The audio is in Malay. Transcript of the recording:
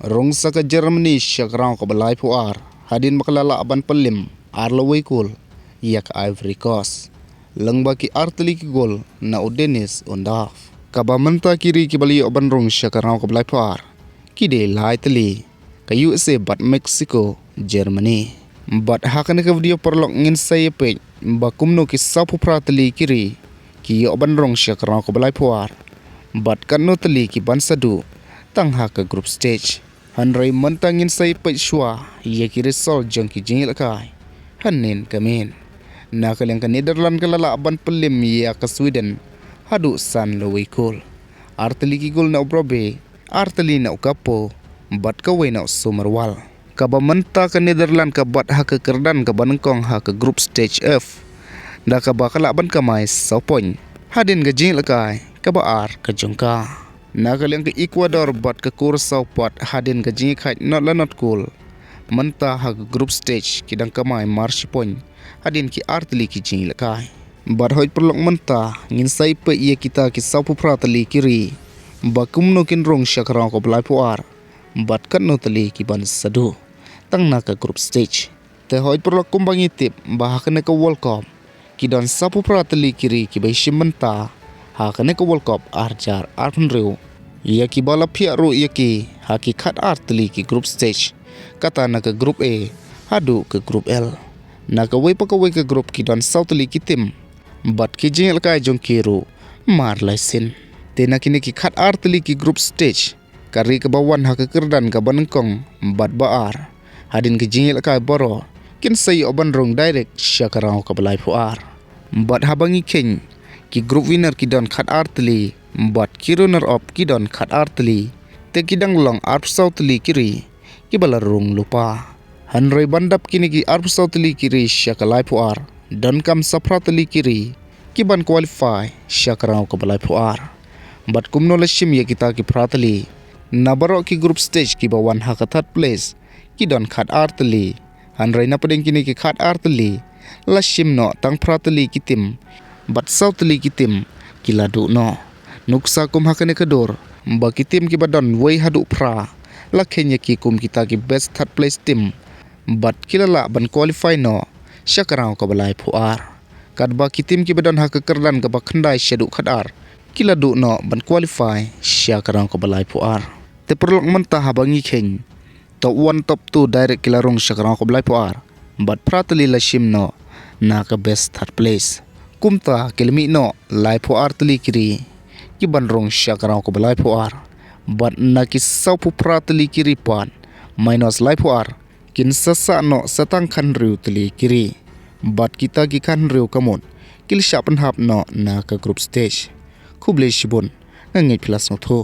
Rung saka Germany syakrang ko balai puar. Hadin makalala aban pelim arlawai kul yak Ivory Coast. Lang baki arteli ki gol na Dennis ynduh. Kaba menta kiri ki bali aban rung syakrang ko balai puar. Kide lai Tylli ka USA bat Mexico Germany. Bat Hakano ka video perlok ngin saya Peit bakumno ki sapu pra Tylli kiri ki aban rung syakrang ko balai puar. Bat katno Tylli ki ban sadu tang haka group stage. Hanrai mentangin saya Peit shua ia kiri sol jong ki jingil kai. Hanin kamin. Nakal yang ke Netherlands ke lala aban pelim ia ke Sweden. Hadu san lewai kul. Arteli ki gol na ubrobe. Arteli na ukapo. Bat kawai na sumerwal. Kaba menta ke Netherlands ke bat haka kerdan ke banengkong haka group stage F. Da kaba kalaban kamai sopon. Hadin ke jingil kai. Kaba ar ke jongka. Nakal yang ke Ecuador bat ke Curaçao pat hadin ke jingil kai not la not cool. Menta haka group stage kidang kamai marshipon. Hadin ki arteli ki jingil kai. Bat hoit perlok menta ngin sai pe ia kita ki sapu pra Tylli kiri. Bakumno kin rung syakrang ko balai puar. Bat katno Tylli ki ban sadu. Tang na ka group stage. Te hoit perlok kumbangi tip bahakana ka World Cup. Ki don sapu pra Tylli kiri ki bai shim menta. Hakano ka World Cup arjar arpun reu. Ia ki bala pihak ru ia ki haki kat Tylli ki group stage. Kata na ka group A hadu ke group L. Naka wei pakawai ke group ki don South Tylli ki tim. Bat ki jingil kai jong kiru mar laisin. Tena kini ki kat Tylli ki group stage. Kari ke bawan haka kerdan ke banengkong bat baar. Hadin ki jingil kai boro. Kin sayi oban rong direct syakarang ke balai puar. Bat habangi keng ki group winner ki don kat Tylli. Bat ki runner up ki don kat Tylli. Te kidang long South Tylli kiri. Ki balarung lupa. Hanrai bandap kini ki South Tylli kiri syakalai puar. Dan kam sapra Tylli kiri. Ki ban qualify syakarang ke balai puar. Bat kumno lashim ya kita ki pra Tylli. Nabarok ki group stage ki bawan haka third place. Ki don kat Tylli. Hanrai napadeng kini ki kat Tylli. Lashim no tang pra Tylli ki tim. Bat South Tylli ki tim. Ki ladu no. Nuksa kum hakane kedor. Baki tim ki badon wei hadu pra. Lakhenya ki kum kita ki best third place tim. Bat kilala ban qualify no. Syakarang ka balai puar. Kadba ki tim ki badon haka kerdan ka bakhandai syadu khadar. Kila du no ban qualify syakarang ka balai puar. Te perlok mentah habangi keng. Top 1 top 2 direct kilarong syakarang ka balai puar. Bat pra Tylli lashim no. Na ka best third place. Kumta kilmi no lai puar Tylli kiri. Ki ban rong syakarang ka balai puar. Bat na ki sapu pra Tylli kiri pan. Minus lai puar. Kin sasa no satang kan riu Tylli kiri. Bat kita ki kan riu kamut. Kil syapan hap no na ka group stage. Kublai shibun ngangit pilas no to.